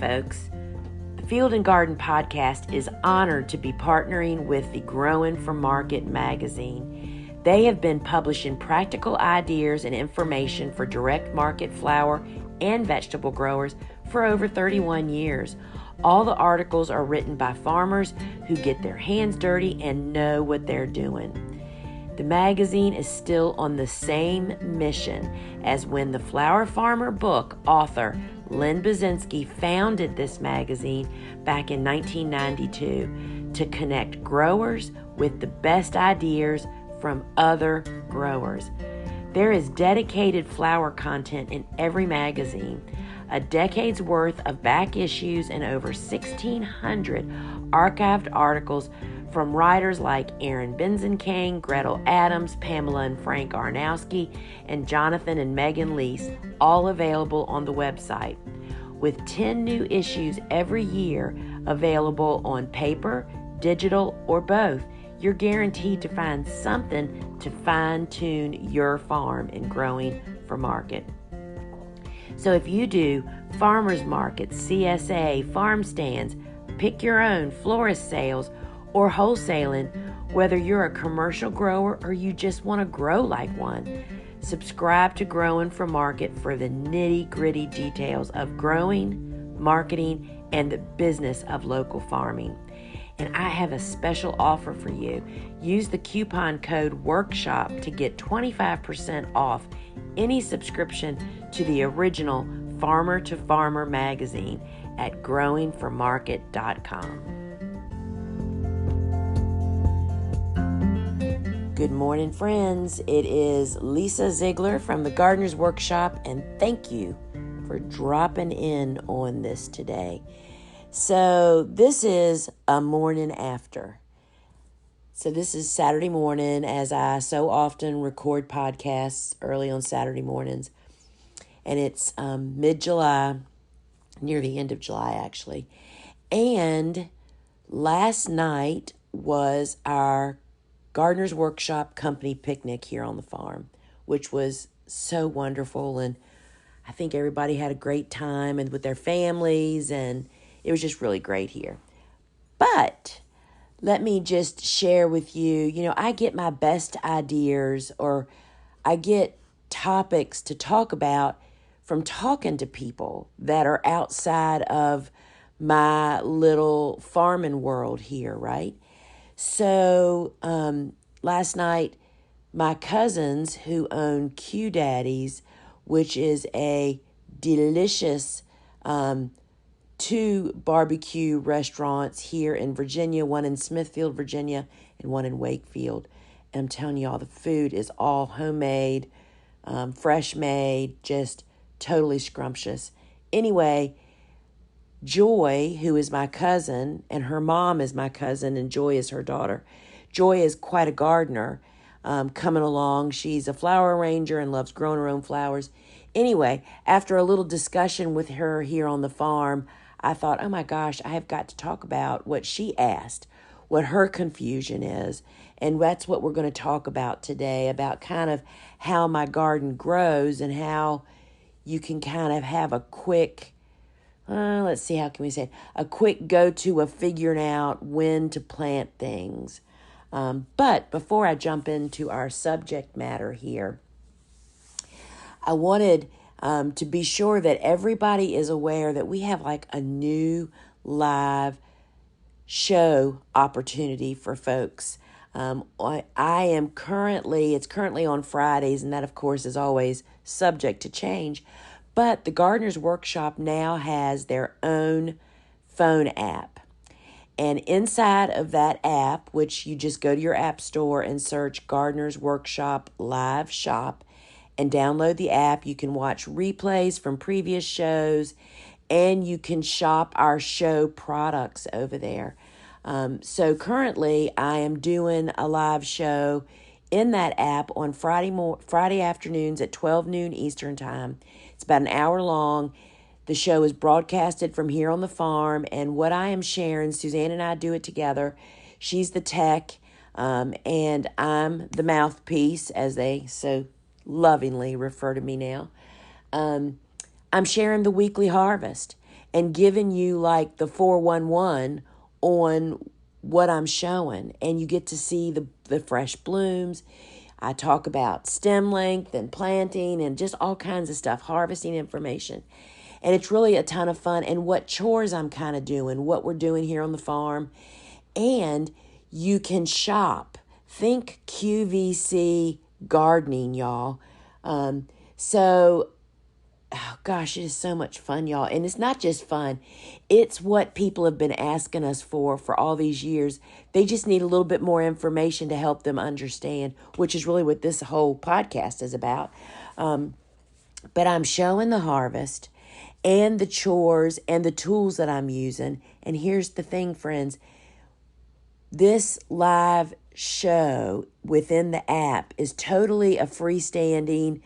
folks. The Field and Garden Podcast is honored to be partnering with the Growing for Market magazine. They have been publishing practical ideas and information for direct market flower and vegetable growers for over 31 years. All the articles are written by farmers who get their hands dirty and know what they're doing. The magazine is still on the same mission as when the Flower Farmer book author Lynn Basinski founded this magazine back in 1992 to connect growers with the best ideas from other growers. There is dedicated flower content in every magazine, a decade's worth of back issues, and over 1,600 archived articles from writers like Aaron Benzenking, Gretel Adams, Pamela and Frank Arnowski, and Jonathan and Megan Lease, all available on the website. With 10 new issues every year available on paper, digital, or both, you're guaranteed to find something to fine-tune your farm in growing for market. So if you do farmers markets, CSA, farm stands, pick your own, florist sales, or wholesaling, whether you're a commercial grower or you just want to grow like one, subscribe to Growing for Market for the nitty-gritty details of growing, marketing, and the business of local farming. And I have a special offer for you. Use the coupon code WORKSHOP to get 25% off any subscription to the original Farmer to Farmer magazine at growingformarket.com. Good morning, friends. It is Lisa Ziegler from the Gardener's Workshop, and thank you for dropping in on this today. So this is a morning after. So this is Saturday morning, as I so often record podcasts early on Saturday mornings. And it's mid-July, near the end of July, actually. And last night was our Gardener's Workshop company picnic here on the farm, which was so wonderful. And I think everybody had a great time and with their families, and it was just really great here. But let me just share with you, I get my best ideas, or I get topics to talk about from talking to people that are outside of my little farming world here, right? So last night, my cousins who own QDaddies, which is a delicious 2 barbecue restaurants here in Virginia, one in Smithfield, Virginia, and one in Wakefield. And I'm telling y'all, the food is all homemade, fresh made, just totally scrumptious. Anyway, Joy, who is my cousin, and her mom is my cousin, and Joy is her daughter. Joy is quite a gardener coming along. She's a flower arranger and loves growing her own flowers. Anyway, after a little discussion with her here on the farm, I thought, oh my gosh, I have got to talk about what she asked, what her confusion is. And that's what we're going to talk about today, about kind of how my garden grows and how you can kind of have a quick, let's see, how can we say it? A quick go-to of figuring out when to plant things. But before I jump into our subject matter here, I wanted to be sure that everybody is aware that we have like a new live show opportunity for folks. It's currently on Fridays, and that of course is always subject to change. But the Gardener's Workshop now has their own phone app. And inside of that app, which you just go to your app store and search Gardener's Workshop Live Shop and download the app, you can watch replays from previous shows, and you can shop our show products over there. So currently I am doing a live show in that app on Friday afternoons at 12 noon Eastern time. It's about an hour long. The show is broadcasted from here on the farm, and what I am sharing, Suzanne and I do it together. She's the tech, and I'm the mouthpiece, as they so lovingly refer to me now. I'm sharing the weekly harvest, and giving you like the 411 on what I'm showing. And you get to see the fresh blooms. I talk about stem length and planting and just all kinds of stuff, harvesting information. And it's really a ton of fun, and what chores I'm kind of doing, what we're doing here on the farm. And you can shop. Think QVC gardening, y'all. So, oh gosh, it is so much fun, y'all. And it's not just fun. It's what people have been asking us for all these years. They just need a little bit more information to help them understand, which is really what this whole podcast is about. But I'm showing the harvest and the chores and the tools that I'm using. And here's the thing, friends. This live show within the app is totally a freestanding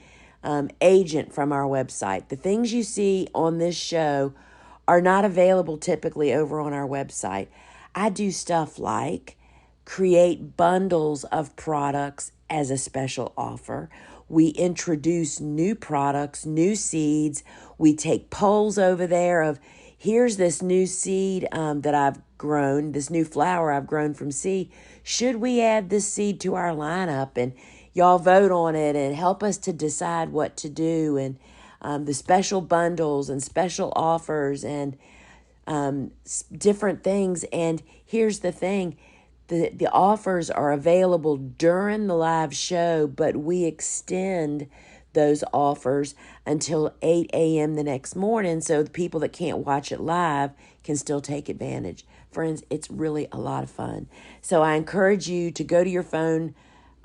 agent from our website. The things you see on this show are not available typically over on our website. I do stuff like create bundles of products as a special offer. We introduce new products, new seeds. We take polls over there of, here's this new seed that I've grown, this new flower I've grown from seed. Should we add this seed to our lineup? And y'all vote on it and help us to decide what to do. And the special bundles and special offers and different things. And here's the thing. The offers are available during the live show, but we extend those offers until 8 a.m. the next morning, so the people that can't watch it live can still take advantage. Friends, it's really a lot of fun. So I encourage you to go to your phone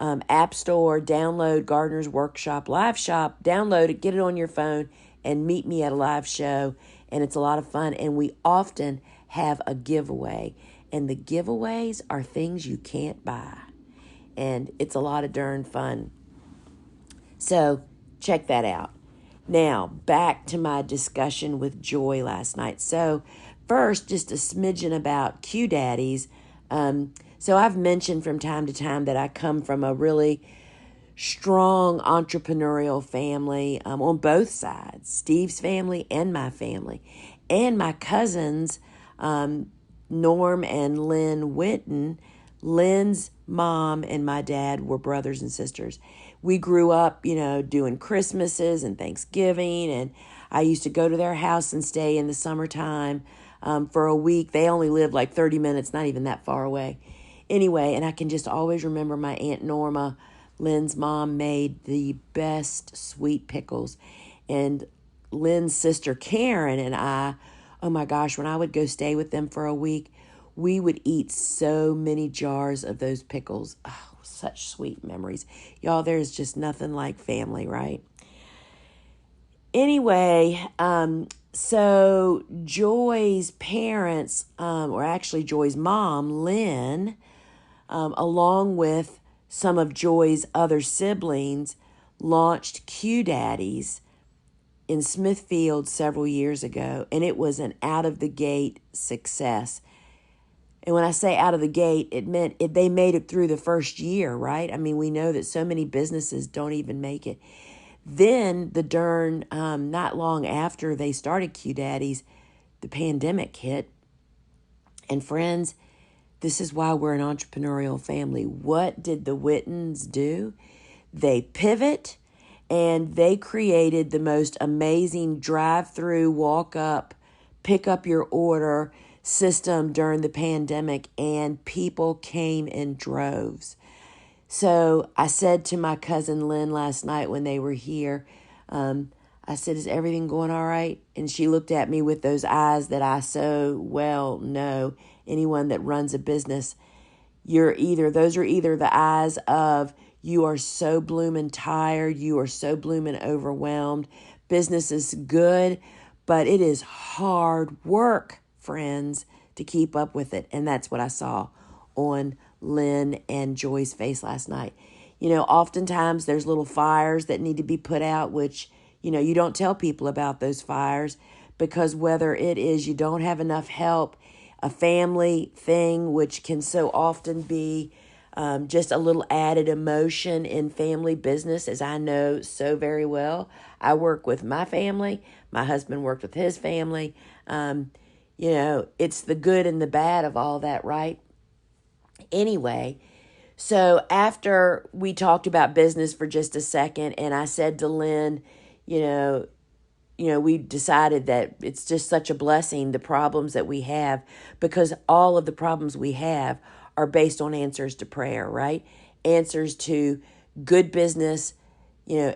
app store, download Gardener's Workshop Live Shop, download it, get it on your phone, and meet me at a live show. And it's a lot of fun, and we often have a giveaway. And the giveaways are things you can't buy. And it's a lot of darn fun. So check that out. Now, back to my discussion with Joy last night. So first, just a smidgen about QDaddies. So I've mentioned from time to time that I come from a really strong entrepreneurial family on both sides, Steve's family and my family. And my cousins, Norm and Lynn Winton, Lynn's mom and my dad were brothers and sisters. We grew up, doing Christmases and Thanksgiving, and I used to go to their house and stay in the summertime for a week. They only lived like 30 minutes, not even that far away. Anyway, and I can just always remember my Aunt Norma, Lynn's mom, made the best sweet pickles. And Lynn's sister Karen and I, oh my gosh, when I would go stay with them for a week, we would eat so many jars of those pickles. Oh, such sweet memories. Y'all, there's just nothing like family, right? Anyway, so Joy's parents, or actually Joy's mom, Lynn, along with some of Joy's other siblings, launched QDaddies in Smithfield several years ago, and it was an out-of-the-gate success. And when I say out of the gate, it meant they made it through the first year, right? I mean, we know that so many businesses don't even make it. Then not long after they started QDaddies, the pandemic hit. And friends, this is why we're an entrepreneurial family. What did the Wittens do? They pivot, and they created the most amazing drive-through, walk-up, pick up your order system during the pandemic, and people came in droves. So I said to my cousin Lynn last night when they were here, I said, is everything going all right? And she looked at me with those eyes that I so well know. Anyone that runs a business, those are either the eyes of you are so blooming tired, you are so blooming overwhelmed. Business is good, but it is hard work, friends, to keep up with it. And that's what I saw on Lynn and Joy's face last night. Oftentimes there's little fires that need to be put out, which, you don't tell people about those fires, because whether it is you don't have enough help, a family thing, which can so often be just a little added emotion in family business, as I know so very well. I work with my family. My husband worked with his family. It's the good and the bad of all that, right? Anyway, so after we talked about business for just a second, and I said to Lynn, we decided that it's just such a blessing, the problems that we have, because all of the problems we have are based on answers to prayer, right? Answers to good business.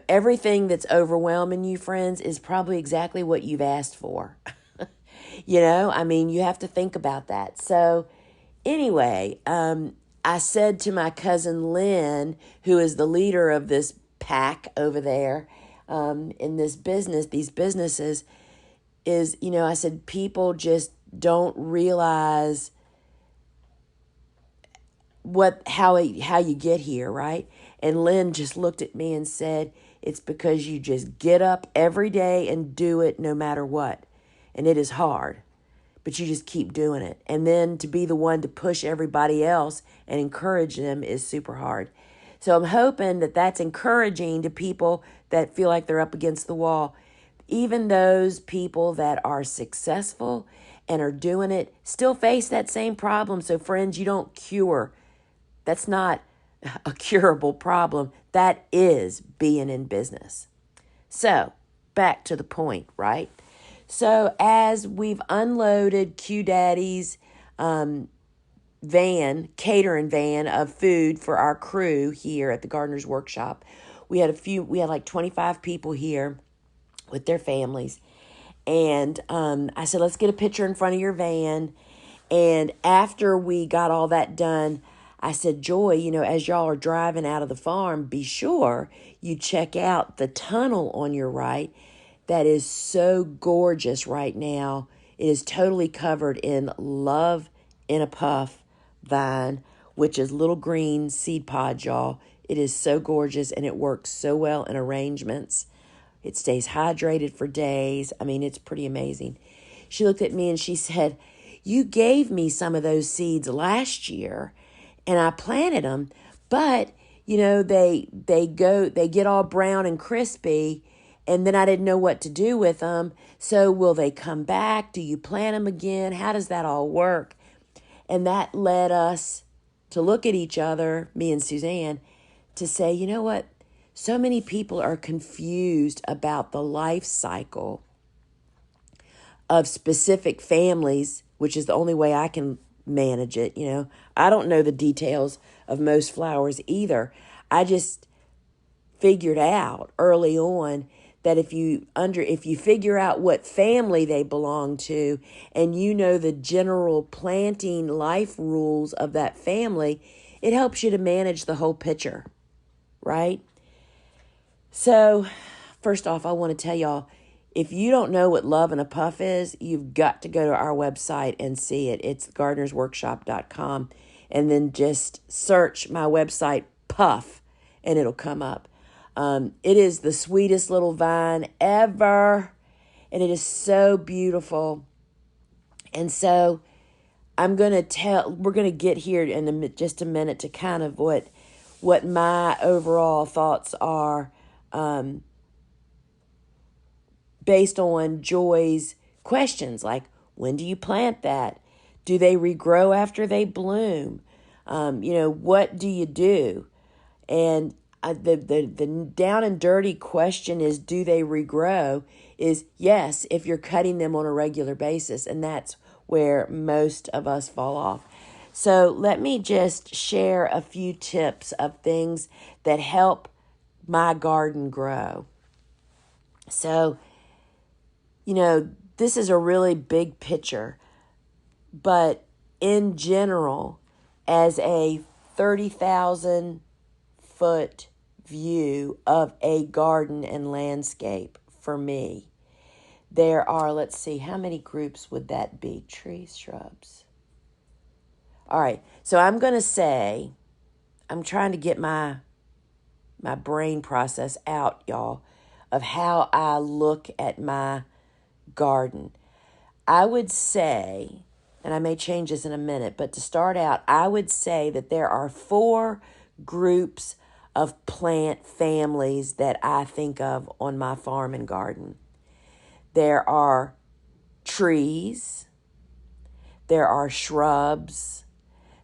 Everything that's overwhelming you, friends, is probably exactly what you've asked for. You have to think about that. So anyway, I said to my cousin Lynn, who is the leader of this pack over there, in this business, these businesses, I said, people just don't realize how you get here, right? And Lynn just looked at me and said, it's because you just get up every day and do it no matter what. And it is hard, but you just keep doing it. And then to be the one to push everybody else and encourage them is super hard. So I'm hoping that that's encouraging to people that feel like they're up against the wall. Even those people that are successful and are doing it still face that same problem. So friends, you don't cure. That's not a curable problem. That is being in business. So back to the point, right? So as we've unloaded QDaddies' catering van of food for our crew here at the Gardener's Workshop, we had like 25 people here with their families. And I said, let's get a picture in front of your van. And after we got all that done, I said, Joy, as y'all are driving out of the farm, be sure you check out the tunnel on your right. That is so gorgeous right now. It is totally covered in love in a puff vine, which is little green seed pods, y'all. It is so gorgeous, and it works so well in arrangements. It stays hydrated for days. It's pretty amazing. She looked at me and she said, you gave me some of those seeds last year, and I planted them, but, they get all brown and crispy, and then I didn't know what to do with them. So will they come back? Do you plant them again? How does that all work? And that led us to look at each other, me and Suzanne, to say, you know what? So many people are confused about the life cycle of specific families, which is the only way I can manage it. I don't know the details of most flowers either. I just figured out early on that if you figure out what family they belong to, and the general planting life rules of that family, it helps you to manage the whole picture, right? So, first off, I want to tell y'all, if you don't know what Love in a Puff is, you've got to go to our website and see it. It's gardenersworkshop.com, and then just search my website, Puff, and it'll come up. It is the sweetest little vine ever, and it is so beautiful. And so we're going to get here in just a minute to kind of what my overall thoughts are, based on Joy's questions, like, when do you plant that? Do they regrow after they bloom? What do you do? And the down and dirty question is, do they regrow? Is yes, if you're cutting them on a regular basis. And that's where most of us fall off. So let me just share a few tips of things that help my garden grow. So, this is a really big picture, but in general, as a 30,000 foot view of a garden and landscape for me, there are, let's see, how many groups would that be? Trees, shrubs. All right, so I'm going to say, I'm trying to get my brain process out, y'all, of how I look at my garden. I would say and I may change this in a minute, but to start out, I would say that there are 4 groups of plant families that I think of on my farm and garden. There are trees, there are shrubs,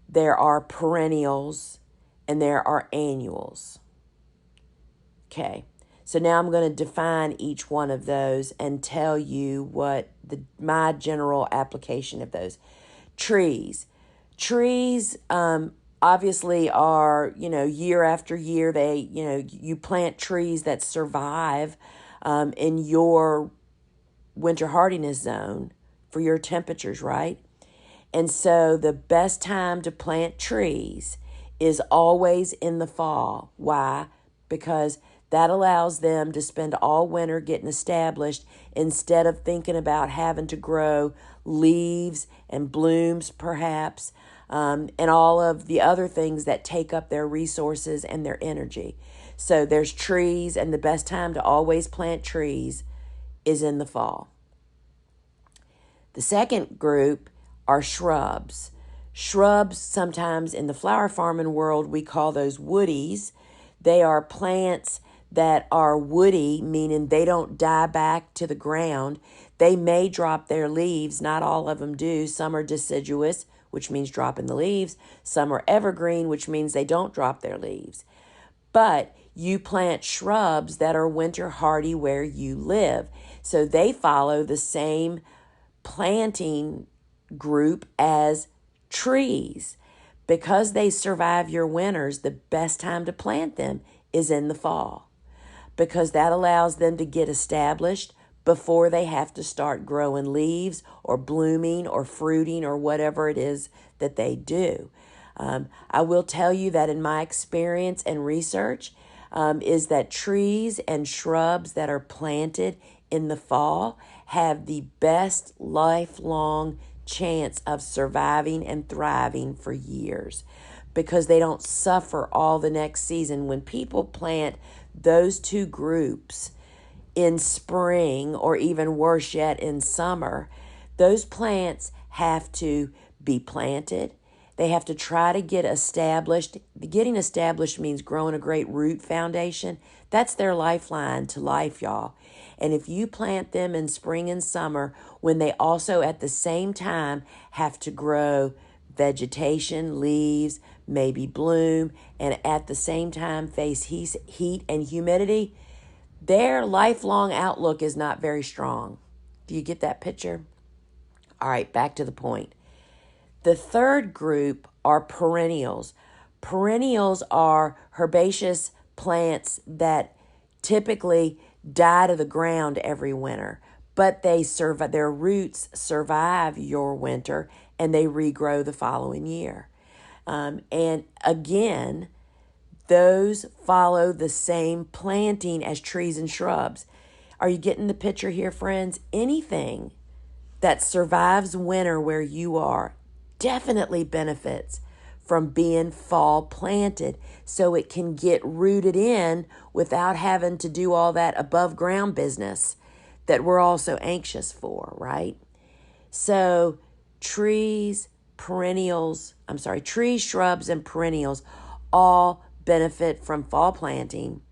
there are perennials, and there are annuals. Okay, so now I'm going to define each one of those and tell you what my general application of those. Trees. Trees obviously are, year after year, you plant trees that survive in your winter hardiness zone for your temperatures, right? And so the best time to plant trees is always in the fall. Why? Because that allows them to spend all winter getting established instead of thinking about having to grow leaves and blooms, perhaps, and all of the other things that take up their resources and their energy. So there's trees, and the best time to always plant trees is in the fall. The second group are shrubs. Shrubs, sometimes in the flower farming world, we call those woodies. They are plants that are woody, meaning they don't die back to the ground. They may drop their leaves. Not all of them do. Some are deciduous, which means dropping the leaves. Some are evergreen, which means they don't drop their leaves. But you plant shrubs that are winter hardy where you live. So they follow the same planting group as trees. Because they survive your winters, the best time to plant them is in the fall, because that allows them to get established before they have to start growing leaves or blooming or fruiting or whatever it is that they do. I will tell you that in my experience and research is that trees and shrubs that are planted in the fall have the best lifelong chance of surviving and thriving for years, because they don't suffer all the next season. When people plant those 2 groups in spring, or even worse yet in summer, those plants have to be planted. They have to try to get established. Getting established means growing a great root foundation. That's their lifeline to life, y'all. And if you plant them in spring and summer, when they also at the same time have to grow vegetation, leaves, maybe bloom, and at the same time face heat and humidity, their lifelong outlook is not very strong. Do you get that picture? All right, back to the point. The third group are perennials. Perennials are herbaceous plants that typically die to the ground every winter, but their roots survive your winter and they regrow the following year. And again, those follow the same planting as trees and shrubs. Are you getting the picture here, friends? Anything that survives winter where you are definitely benefits from being fall planted, so it can get rooted in without having to do all that above ground business that we're all so anxious for, right? So trees, shrubs, and perennials all benefit from fall planting.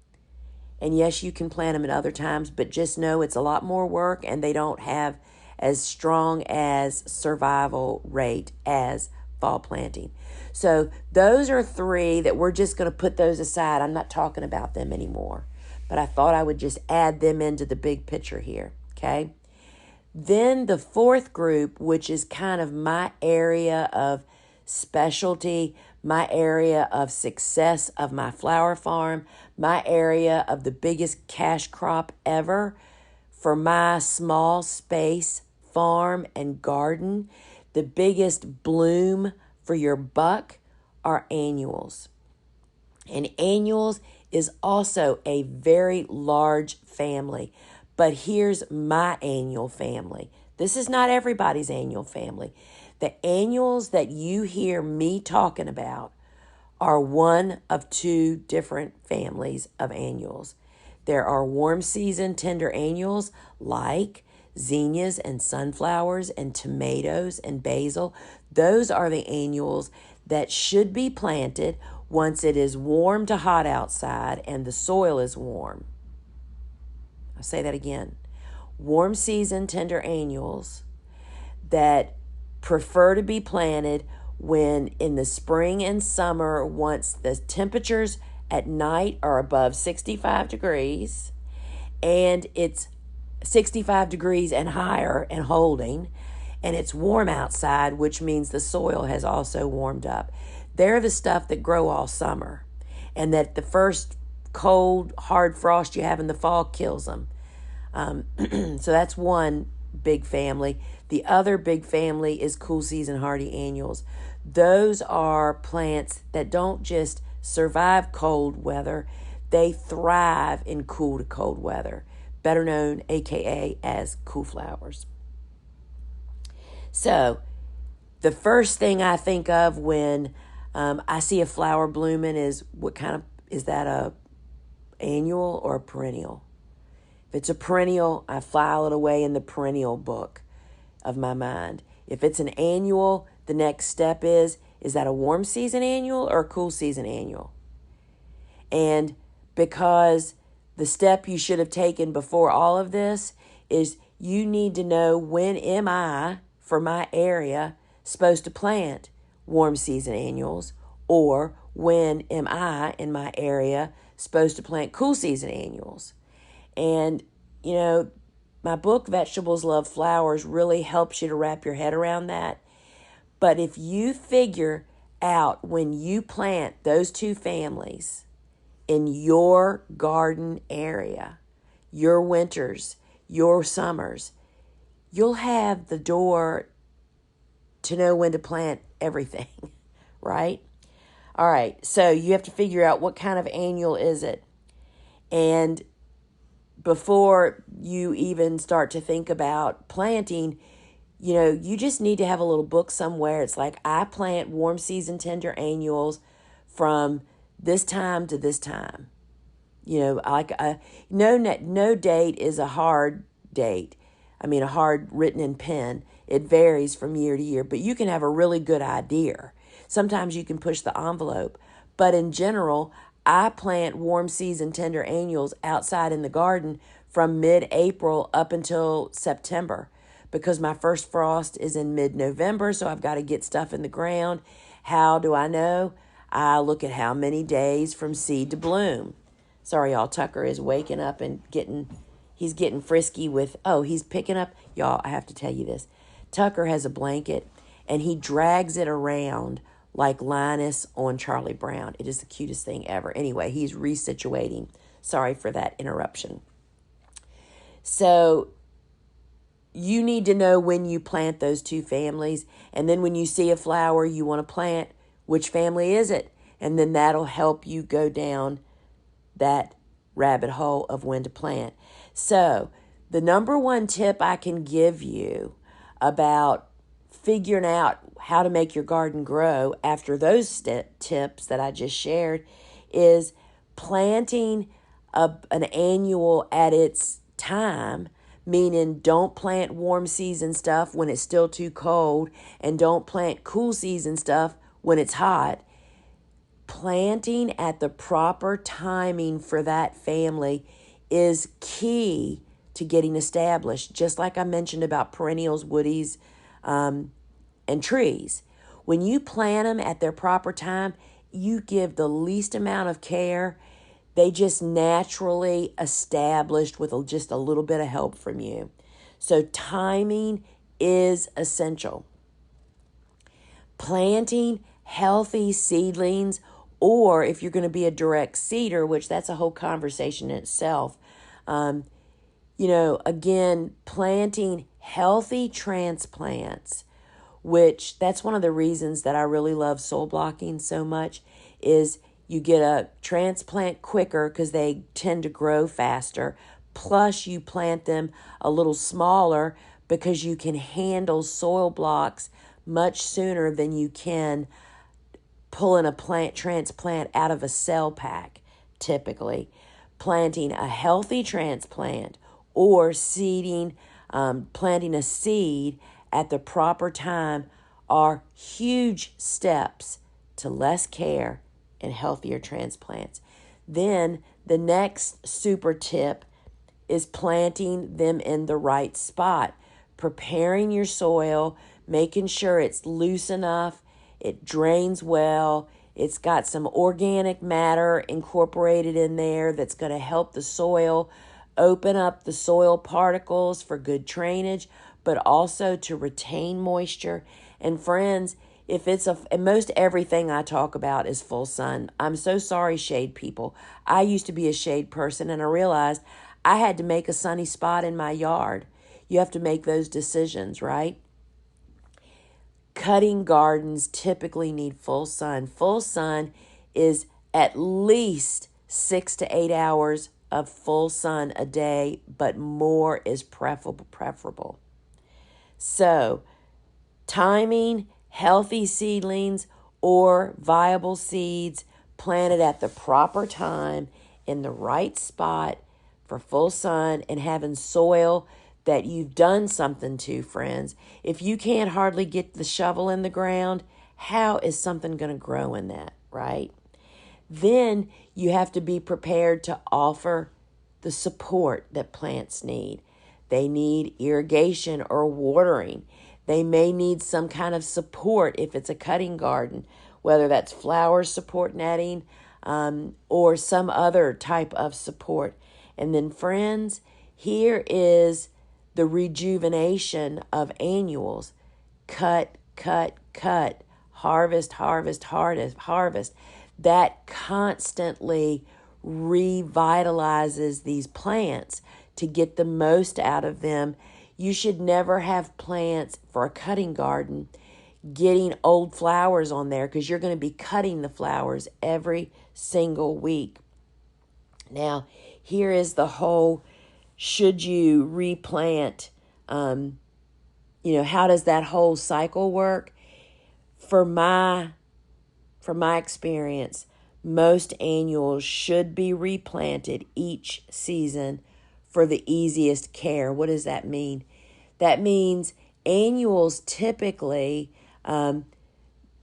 And yes, you can plant them at other times, but just know it's a lot more work and they don't have as strong as survival rate as fall planting. So those are 3 that we're just going to put those aside. I'm not talking about them anymore, but I thought I would just add them into the big picture here, okay? Then the 4th group, which is kind of my area of specialty, my area of success of my flower farm, my area of the biggest cash crop ever for my small space farm and garden, the biggest bloom for your buck are annuals. And annuals is also a very large family. But here's my annual family. This is not everybody's annual family. The annuals that you hear me talking about are one of 2 different families of annuals. There are warm season tender annuals like zinnias and sunflowers and tomatoes and basil. Those are the annuals that should be planted once it is warm to hot outside and the soil is warm. I'll say that again. Warm season tender annuals that prefer to be planted when in the spring and summer, once the temperatures at night are above 65 degrees and it's 65 degrees and higher and holding, and it's warm outside, which means the soil has also warmed up. They're the stuff that grow all summer, and that the first cold, hard frost you have in the fall kills them. So that's one big family. The other big family is cool season hardy annuals. Those are plants that don't just survive cold weather, they thrive in cool to cold weather, better known aka as cool flowers. So the first thing I think of when I see a flower blooming is is that a annual or a perennial? If it's a perennial, I file it away in the perennial book of my mind. If it's an annual, the next step is that a warm season annual or a cool season annual? And because the step you should have taken before all of this is you need to know, when am I, for my area, supposed to plant warm season annuals, or when am I in my area supposed to plant cool season annuals? And, my book, Vegetables Love Flowers, really helps you to wrap your head around that. But if you figure out when you plant those two families in your garden area, your winters, your summers, you'll have the door to know when to plant everything, right? All right, so you have to figure out what kind of annual is it. And before you even start to think about planting, you just need to have a little book somewhere. It's like, I plant warm season tender annuals from this time to this time. No date is a hard date. A hard written in pen. It varies from year to year, but you can have a really good idea. Sometimes you can push the envelope, but in general, I plant warm season tender annuals outside in the garden from mid-April up until September, because my first frost is in mid-November, so I've got to get stuff in the ground. How do I know? I look at how many days from seed to bloom. Sorry, y'all, Tucker is waking up and he's getting frisky with, he's picking up. Y'all, I have to tell you this. Tucker has a blanket, and he drags it around like Linus on Charlie Brown. It is the cutest thing ever. Anyway, he's resituating. Sorry for that interruption. So you need to know when you plant those two families, and then when you see a flower you want to plant, which family is it? And then that'll help you go down that rabbit hole of when to plant. So the number one tip I can give you about figuring out how to make your garden grow after those tips that I just shared is planting an annual at its time, meaning don't plant warm season stuff when it's still too cold, and don't plant cool season stuff when it's hot. Planting at the proper timing for that family is key to getting established, just like I mentioned about perennials, woodies, and trees. When you plant them at their proper time, you give the least amount of care. They just naturally established with just a little bit of help from you. So timing is essential. Planting healthy seedlings, or if you're going to be a direct seeder, which that's a whole conversation in itself, again, planting healthy transplants, which that's one of the reasons that I really love soil blocking so much, is you get a transplant quicker because they tend to grow faster. Plus you plant them a little smaller because you can handle soil blocks much sooner than you can pulling a plant transplant out of a cell pack, typically. Planting a healthy transplant or seeding planting a seed at the proper time are huge steps to less care and healthier transplants. Then the next super tip is planting them in the right spot, preparing your soil, making sure it's loose enough, it drains well, it's got some organic matter incorporated in there that's going to help the soil open up the soil particles for good drainage, but also to retain moisture. And friends, if it's and most everything I talk about is full sun. I'm so sorry, shade people. I used to be a shade person, and I realized I had to make a sunny spot in my yard. You have to make those decisions, right? Cutting gardens typically need full sun. Full sun is at least 6 to 8 hours of full sun a day, but more is preferable. So, timing healthy seedlings or viable seeds planted at the proper time in the right spot for full sun and having soil that you've done something to, friends. If you can't hardly get the shovel in the ground, how is something going to grow in that, right? Then you have to be prepared to offer the support that plants need. They need irrigation or watering. They may need some kind of support if it's a cutting garden, whether that's flower support netting or some other type of support. And then, friends, here is the rejuvenation of annuals. Cut, harvest. That constantly revitalizes these plants to get the most out of them. You should never have plants for a cutting garden getting old flowers on there, because you're going to be cutting the flowers every single week. Now, here is the whole, should you replant? How does that whole cycle work? From my experience, most annuals should be replanted each season for the easiest care. What does that mean? That means annuals typically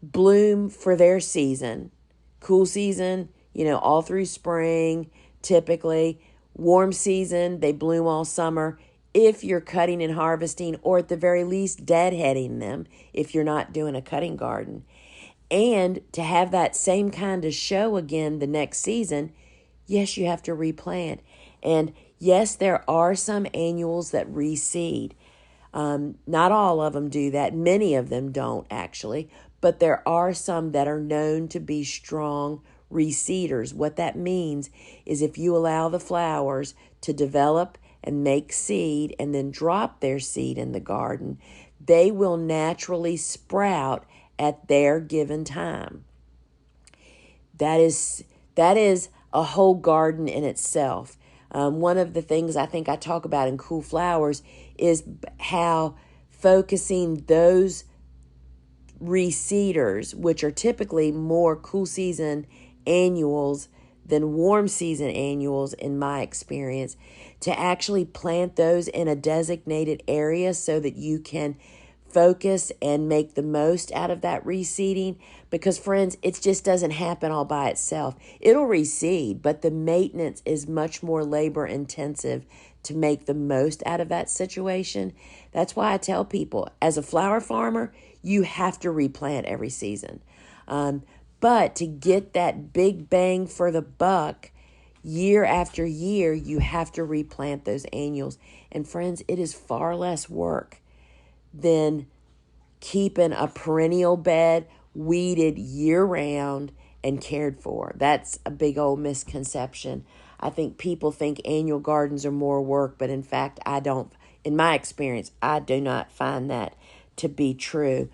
bloom for their season. Cool season, all through spring, typically. Warm season, they bloom all summer if you're cutting and harvesting, or at the very least deadheading them if you're not doing a cutting garden. And to have that same kind of show again the next season, yes, you have to replant. And yes, there are some annuals that reseed. Not all of them do that. Many of them don't, actually. But there are some that are known to be strong reseeders. What that means is if you allow the flowers to develop and make seed and then drop their seed in the garden, they will naturally sprout at their given time. That is a whole garden in itself. One of the things I think I talk about in Cool Flowers is how focusing those reseeders, which are typically more cool season annuals than warm season annuals in my experience, to actually plant those in a designated area so that you can focus and make the most out of that reseeding. Because friends, it just doesn't happen all by itself. It'll reseed, but the maintenance is much more labor intensive to make the most out of that situation. That's why I tell people, as a flower farmer, you have to replant every season. But to get that big bang for the buck, year after year, you have to replant those annuals. And friends, it is far less work than keeping a perennial bed weeded year-round and cared for. That's a big old misconception. I think people think annual gardens are more work, but in fact, I don't. In my experience, I do not find that to be true.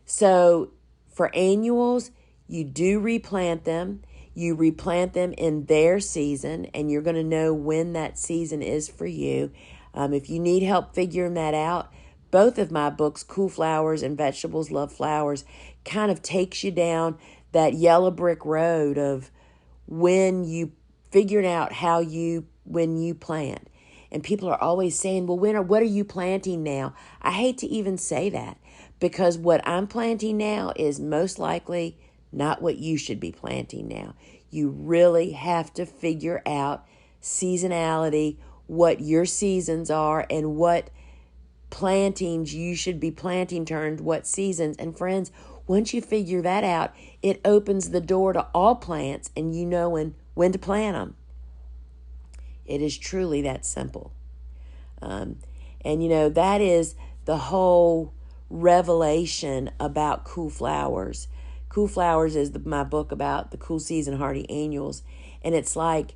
So for annuals, you do replant them. You replant them in their season, and you're going to know when that season is for you. If you need help figuring that out, both of my books, Cool Flowers and Vegetables Love Flowers, kind of takes you down that yellow brick road of when you figuring out when you plant. And people are always saying, well, what are you planting now? I hate to even say that, because what I'm planting now is most likely not what you should be planting now. You really have to figure out seasonality, what your seasons are, and what plantings you should be planting turned what seasons. And friends, once you figure that out, it opens the door to all plants, and you know when to plant them. It is truly that simple. And that is the whole revelation about Cool Flowers. Cool Flowers is my book about the cool season hardy annuals. And it's like,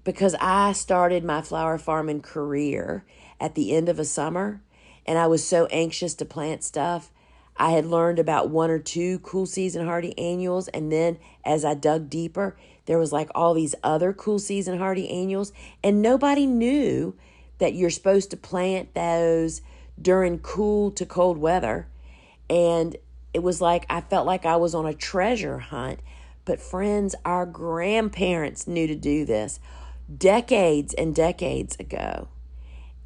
because I started my flower farming career at the end of a summer, and I was so anxious to plant stuff, I had learned about one or two cool season hardy annuals, and then as I dug deeper, there was like all these other cool season hardy annuals, and nobody knew that you're supposed to plant those during cool to cold weather. And it was like I felt like I was on a treasure hunt. But friends, our grandparents knew to do this decades and decades ago.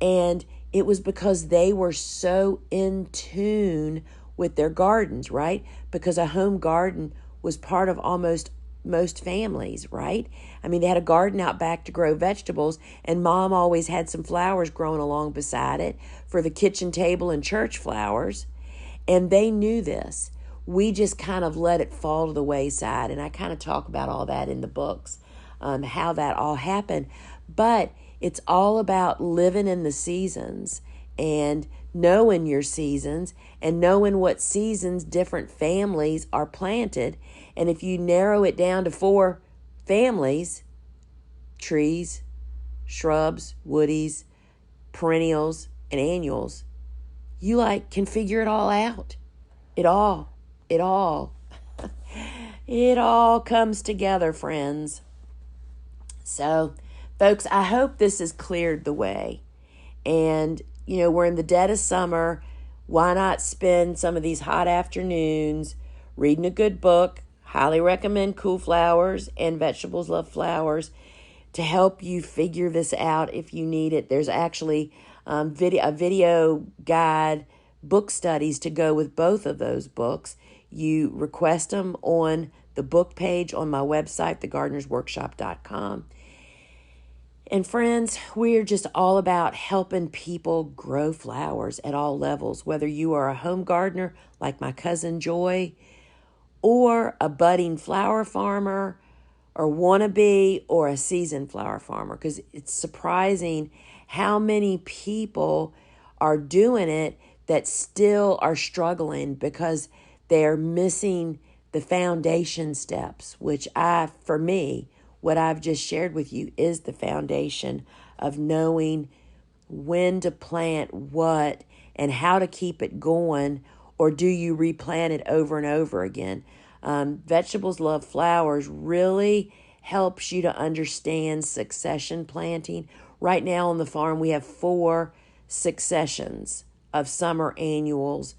And it was because they were so in tune with their gardens, right? Because a home garden was part of almost most families, right? I mean, they had a garden out back to grow vegetables, and mom always had some flowers growing along beside it for the kitchen table and church flowers. And they knew this. We just kind of let it fall to the wayside. And I kind of talk about all that in the books, how that all happened. But it's all about living in the seasons and knowing your seasons and knowing what seasons different families are planted. And if you narrow it down to 4 families, trees, shrubs, woodies, perennials, and annuals, you can figure it all out. It all comes together, friends. So, folks, I hope this has cleared the way. And, we're in the dead of summer. Why not spend some of these hot afternoons reading a good book? Highly recommend Cool Flowers and Vegetables Love Flowers to help you figure this out if you need it. There's actually a video guide, book studies to go with both of those books. You request them on the book page on my website, thegardenersworkshop.com. And friends, we're just all about helping people grow flowers at all levels, whether you are a home gardener like my cousin Joy, or a budding flower farmer, or wannabe, or a seasoned flower farmer, because it's surprising how many people are doing it that still are struggling because they're missing the foundation steps, which for me, what I've just shared with you is the foundation of knowing when to plant what and how to keep it going, or do you replant it over and over again? Vegetables Love Flowers really helps you to understand succession planting. Right now on the farm, we have 4 successions of summer annuals.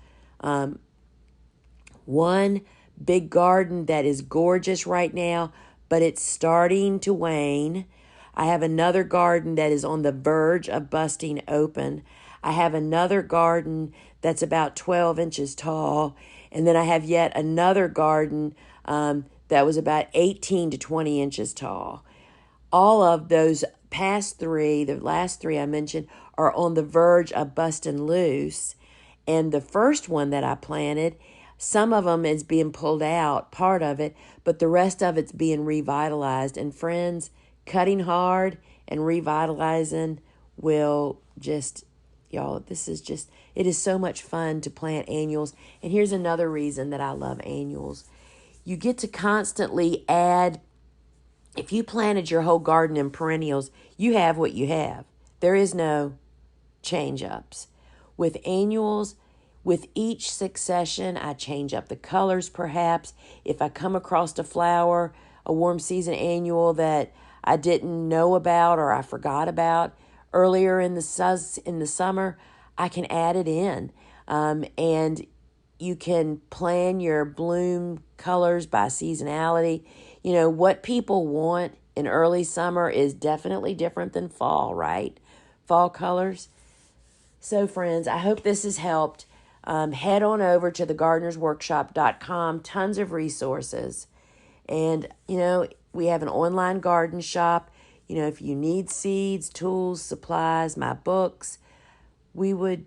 One big garden that is gorgeous right now, but it's starting to wane. I have another garden that is on the verge of busting open. I have another garden that's about 12 inches tall. And then I have yet another garden that was about 18 to 20 inches tall. All of those the last 3 I mentioned, are on the verge of busting loose. And the first one that I planted, some of them is being pulled out, part of it, but the rest of it's being revitalized. And friends, cutting hard and revitalizing will just, y'all, it is so much fun to plant annuals. And here's another reason that I love annuals. You get to constantly add. If you planted your whole garden in perennials, you have what you have. There is no change ups. With annuals, with each succession, I change up the colors perhaps. If I come across a flower, a warm season annual that I didn't know about or I forgot about earlier in the summer, I can add it in. And you can plan your bloom colors by seasonality. What people want in early summer is definitely different than fall, right? Fall colors. So, friends, I hope this has helped. Head on over to thegardenersworkshop.com. Tons of resources. And, we have an online garden shop. If you need seeds, tools, supplies, my books, I would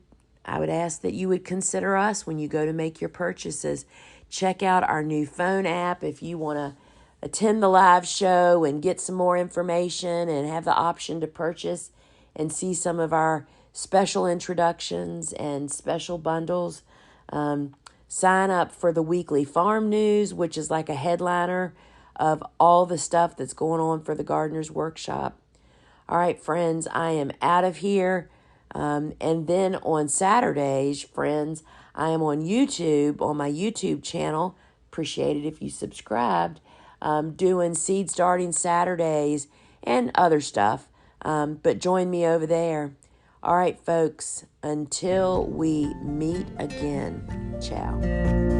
ask that you would consider us when you go to make your purchases. Check out our new phone app if you want to attend the live show and get some more information and have the option to purchase and see some of our special introductions and special bundles. Sign up for the weekly farm news, which is like a headliner of all the stuff that's going on for the Gardener's Workshop. All right, friends, I am out of here. And then on Saturdays, friends, I am on YouTube, on my YouTube channel. Appreciate it if you subscribed. Doing seed starting Saturdays and other stuff. But join me over there. All right, folks, until we meet again. Ciao.